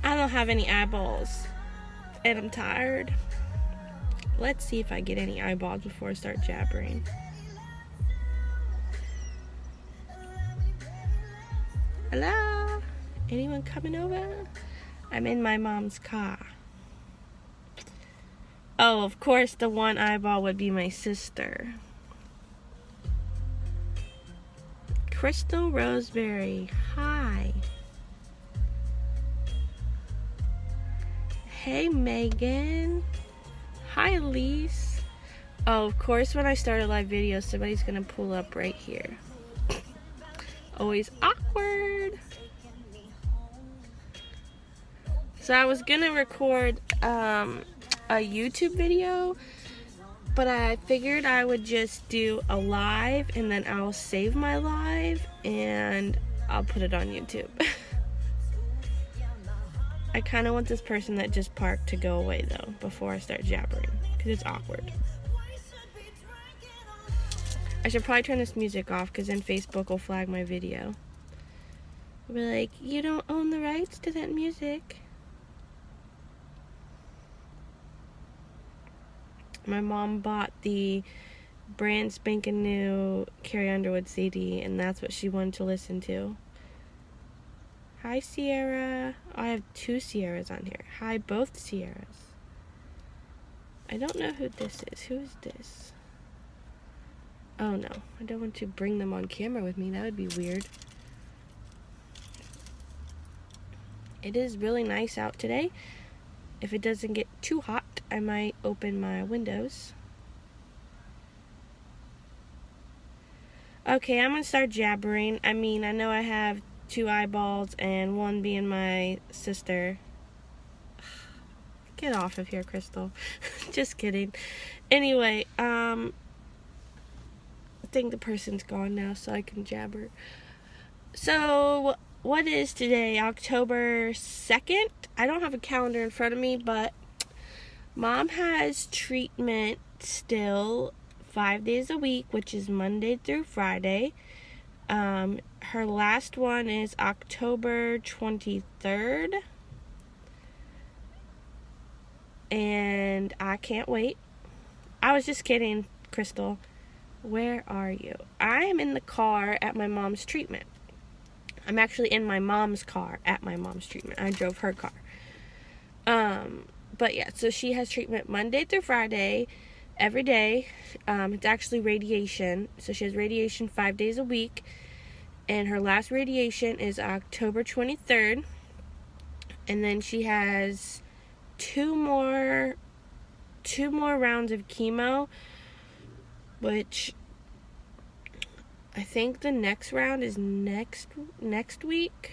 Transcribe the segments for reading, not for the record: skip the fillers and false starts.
I don't have any eyeballs. And I'm tired. Let's see if I get any eyeballs before I start jabbering. Hello? Anyone coming over? I'm in my mom's car. Oh, of course, the one eyeball would be my sister. Crystal Roseberry. Hi. Hey, Megan. Hi, Elise. Oh, of course, when I start a live video, somebody's going to pull up right here. Always awkward. So I was going to record a YouTube video, but I figured I would just do a live and then I'll save my live and I'll put it on YouTube. I kind of want this person that just parked to go away though before I start jabbering because it's awkward. I should probably turn this music off because then Facebook will flag my video. I'll be like, you don't own the rights to that music. My mom bought the brand spanking new Carrie Underwood CD, and that's what she wanted to listen to. Hi, Sierra. Oh, I have 2 Sierras on here. Hi, both Sierras. I don't know who this is. Who is this? Oh, no. I don't want to bring them on camera with me. That would be weird. It is really nice out today. If it doesn't get too hot, I might open my windows. Okay, I'm going to start jabbering. I mean, I know I have 2 eyeballs and one being my sister. Get off of here, Crystal. Just kidding. Anyway, I think the person's gone now, so I can jabber. So, what is today? October 2nd? I don't have a calendar in front of me, but Mom has treatment still 5 days a week, which is Monday through Friday. Her last one is October 23rd. And I can't wait. I was just kidding, Crystal. Where are you? I am in the car at my mom's treatment. I'm actually in my mom's car at my mom's treatment. I drove her car. But yeah, so she has treatment Monday through Friday, every day. It's actually radiation. So she has radiation 5 days a week. And her last radiation is October 23rd. And then she has two more rounds of chemo, which I think the next round is next week.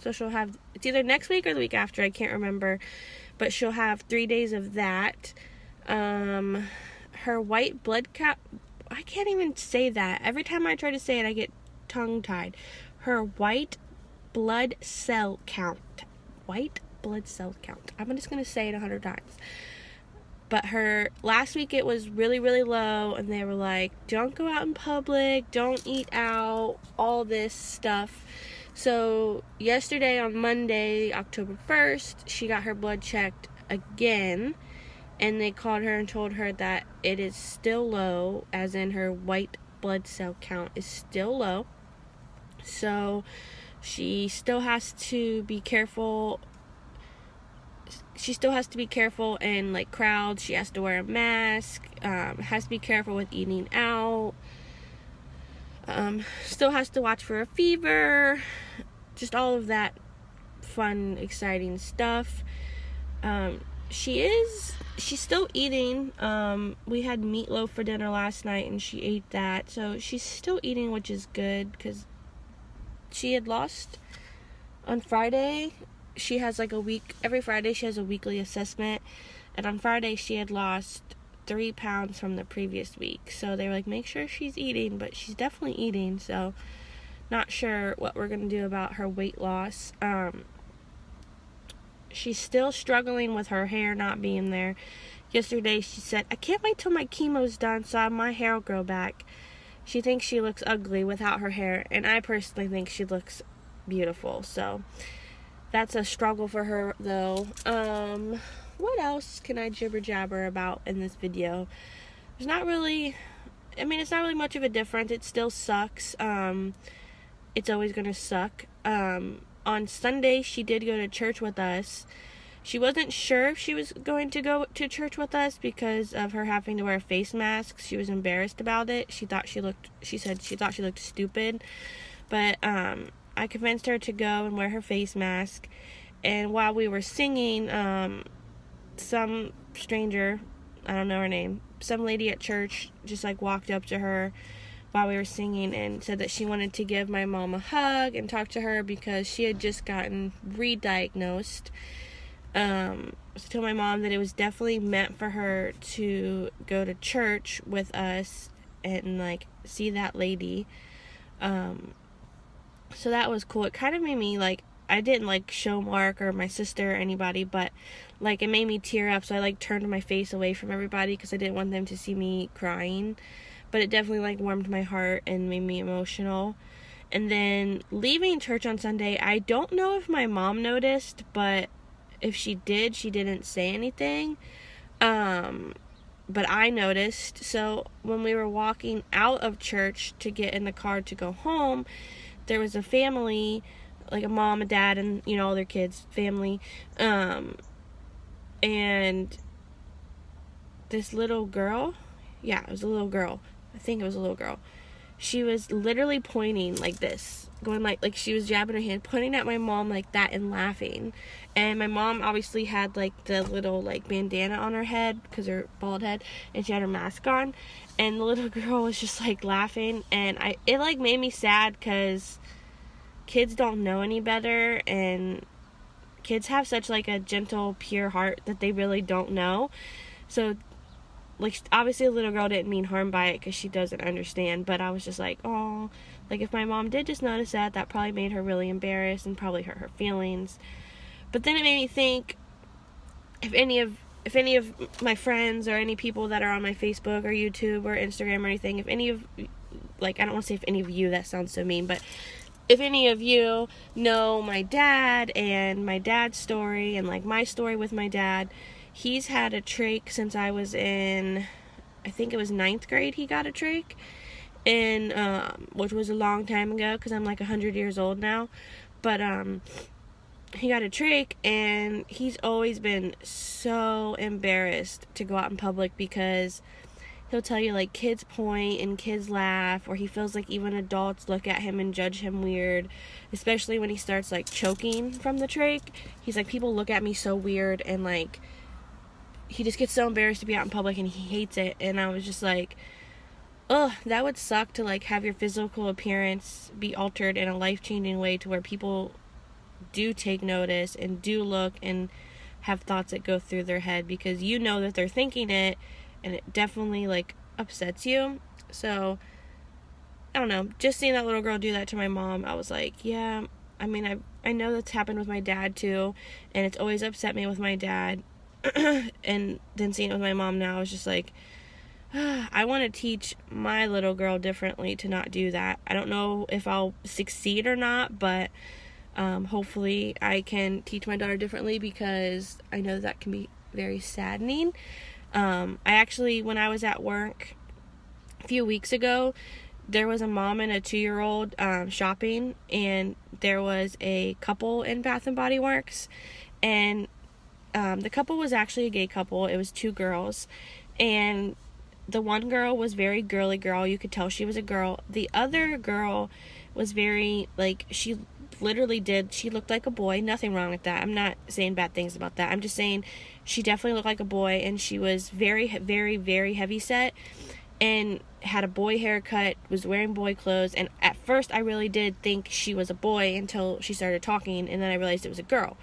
So she'll have, it's either next week or the week after, I can't remember. But she'll have 3 days of that. Her white blood count, I can't even say that. Every time I try to say it, I get tongue-tied. Her white blood cell count. White blood cell count. I'm just going to say it 100 times. But her, last week it was really, really low. And they were like, don't go out in public. Don't eat out. All this stuff. So yesterday on Monday, October 1st, she got her blood checked again, and they called her and told her that it is still low, as in her white blood cell count is still low. So she still has to be careful. She still has to be careful in like crowds. She has to wear a mask. Has to be careful with eating out. Still has to watch for a fever, just all of that fun, exciting stuff. She's still eating. We had meatloaf for dinner last night and she ate that, so she's still eating, which is good, because she had lost on Friday. She has like a week, every Friday she has a weekly assessment, and on Friday she had lost 3 pounds from the previous week. So they were like, make sure she's eating, but she's definitely eating. So not sure what we're gonna do about her weight loss. She's still struggling with her hair not being there. Yesterday she said, I can't wait till my chemo's done so my hair will grow back. She thinks she looks ugly without her hair, and I personally think she looks beautiful. So that's a struggle for her, though. What else can I jibber jabber about in this video? There's not really, it's not really much of a difference. It still sucks. It's always gonna suck. On Sunday, she did go to church with us. She wasn't sure if she was going to go to church with us because of her having to wear a face mask. She was embarrassed about it. She said she thought she looked stupid. But I convinced her to go and wear her face mask. And while we were singing, some stranger, I don't know her name, some lady at church just like walked up to her while we were singing and said that she wanted to give my mom a hug and talk to her because she had just gotten re-diagnosed. So told my mom that it was definitely meant for her to go to church with us and like see that lady. So that was cool. It kind of made me like, I didn't like show Mark or my sister or anybody, but like it made me tear up. So I like turned my face away from everybody because I didn't want them to see me crying. But it definitely like warmed my heart and made me emotional. And then leaving church on Sunday, I don't know if my mom noticed, but if she did, she didn't say anything. But I noticed. So when we were walking out of church to get in the car to go home, there was a family, like a mom, a dad, and all their kids, family. And this little girl, yeah, it was a little girl. I think it was a little girl. She was literally pointing like this, going like she was jabbing her hand, pointing at my mom like that and laughing. And my mom obviously had like the little like bandana on her head because her bald head, and she had her mask on. And the little girl was just like laughing, and it like made me sad because kids don't know any better, and kids have such like a gentle, pure heart that they really don't know. So like obviously the little girl didn't mean harm by it because she doesn't understand, but I was just like, oh, like if my mom did just notice that probably made her really embarrassed and probably hurt her feelings. But then it made me think, if any of my friends or any people that are on my Facebook or YouTube or Instagram or anything, if any of, like, I don't want to say if any of you, that sounds so mean, but if any of you know my dad and my dad's story and like my story with my dad, he's had a trach since I was in, I think it was 9th grade he got a trach, and which was a long time ago because I'm like 100 years old now. But he got a trach, and he's always been so embarrassed to go out in public because he'll tell you like kids point and kids laugh, or he feels like even adults look at him and judge him weird, especially when he starts like choking from the trach. He's like, people look at me so weird, and like he just gets so embarrassed to be out in public and he hates it. And I was just like, ugh, that would suck to like have your physical appearance be altered in a life-changing way to where people do take notice and do look and have thoughts that go through their head because you know that they're thinking it, and it definitely like upsets you. So I don't know, just seeing that little girl do that to my mom, I was like, yeah, I mean, I know that's happened with my dad too, and it's always upset me with my dad. And then seeing it with my mom now, is just like, I want to teach my little girl differently to not do that. I don't know if I'll succeed or not, but hopefully I can teach my daughter differently because I know that can be very saddening. I actually, when I was at work a few weeks ago, there was a mom and a 2-year-old shopping, and there was a couple in Bath and Body Works, and the couple was actually a gay couple. It was 2 girls, and the one girl was very girly girl. You could tell she was a girl. The other girl was very, like, she looked like a boy. Nothing wrong with that. I'm not saying bad things about that. I'm just saying she definitely looked like a boy, and she was very, very, very heavy set and had a boy haircut, was wearing boy clothes. And at first I really did think she was a boy until she started talking, and then I realized it was a girl.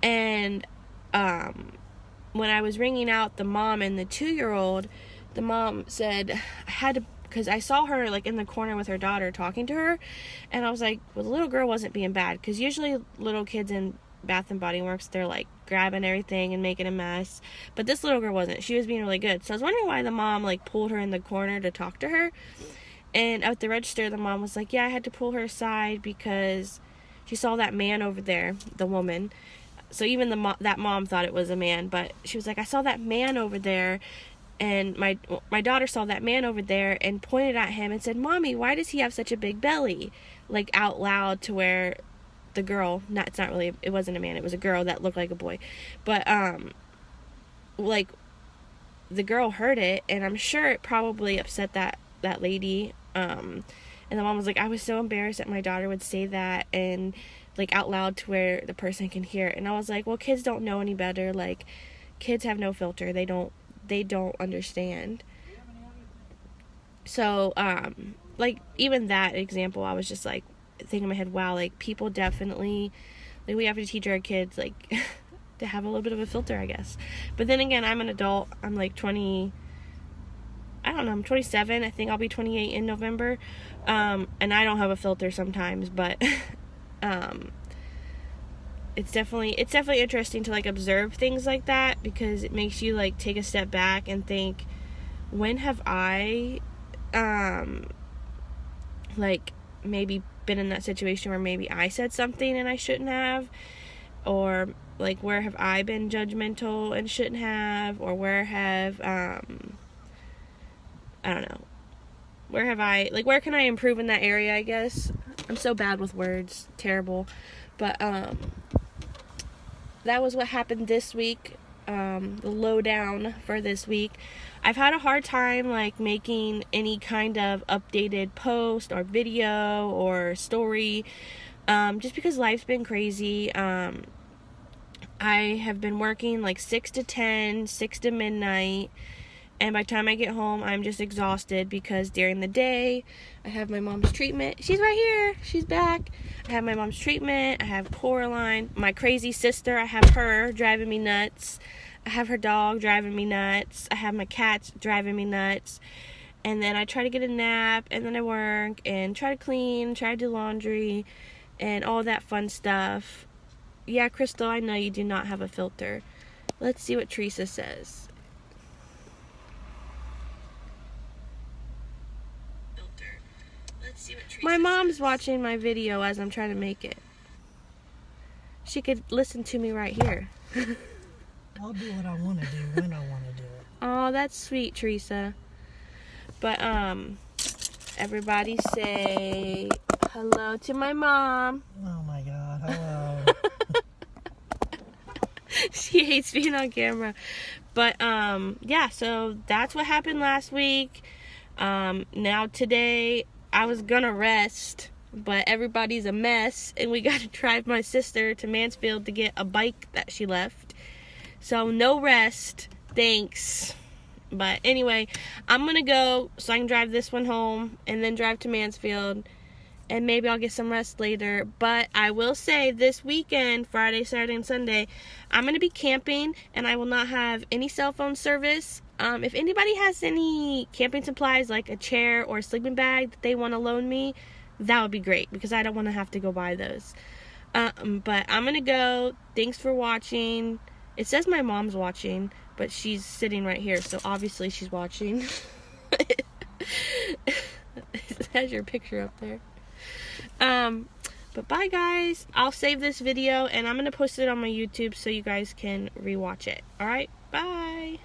And when I was ringing out the mom and the 2-year-old, the mom said, I had to, because I saw her like in the corner with her daughter talking to her, and I was like, well, the little girl wasn't being bad, because usually little kids in Bath and Body Works, they're like grabbing everything and making a mess, but this little girl wasn't. She was being really good. So I was wondering why the mom like pulled her in the corner to talk to her. And at the register, the mom was like, yeah, I had to pull her aside because she saw that man over there, the woman. So even that mom thought it was a man, but she was like, I saw that man over there. And my daughter saw that man over there and pointed at him and said, Mommy, why does he have such a big belly? Like out loud, to where the girl, it wasn't a man, it was a girl that looked like a boy. But, like, the girl heard it, and I'm sure it probably upset that lady. And the mom was like, I was so embarrassed that my daughter would say that, and, like, out loud to where the person can hear it. And I was like, well, kids don't know any better. Like, kids have no filter. They don't understand. So, like, even that example, I was just, like, thinking in my head, wow, like, people definitely, like, we have to teach our kids, like, to have a little bit of a filter, I guess. But then again, I'm an adult. I'm, like, I'm 27. I think I'll be 28 in November. And I don't have a filter sometimes, but, it's definitely interesting to, like, observe things like that, because it makes you, like, take a step back and think, when have I, like, maybe been in that situation where maybe I said something and I shouldn't have, or, like, where have I been judgmental and shouldn't have, or where have, I don't know, where can I improve in that area, I guess. I'm so bad with words, terrible, but, that was what happened this week, the lowdown for this week. I've had a hard time, like, making any kind of updated post or video or story, just because life's been crazy. I have been working, like, 6 to 10, 6 to midnight, and by the time I get home, I'm just exhausted, because during the day, I have my mom's treatment. She's right here. She's back. I have my mom's treatment. I have Coraline. My crazy sister, I have her driving me nuts. I have her dog driving me nuts. I have my cats driving me nuts. And then I try to get a nap, and then I work, and try to clean, try to do laundry, and all that fun stuff. Yeah, Crystal, I know you do not have a filter. Let's see what Teresa says. My mom's watching my video as I'm trying to make it. She could listen to me right here. I'll do what I want to do when I want to do it. Oh, that's sweet, Teresa. But, everybody say hello to my mom. Oh my God, hello. She hates being on camera. But, yeah, so that's what happened last week. Now today, I was gonna rest, but everybody's a mess, and we gotta drive my sister to Mansfield to get a bike that she left. So no rest, thanks. But anyway, I'm gonna go so I can drive this one home and then drive to Mansfield, and maybe I'll get some rest later. But I will say, this weekend, Friday, Saturday, and Sunday, I'm gonna be camping, and I will not have any cell phone service. If anybody has any camping supplies, like a chair or a sleeping bag that they want to loan me, that would be great, because I don't want to have to go buy those. But I'm going to go. Thanks for watching. It says my mom's watching, but she's sitting right here, so obviously she's watching. It has your picture up there. But bye, guys. I'll save this video, and I'm going to post it on my YouTube so you guys can rewatch it. Alright? Bye.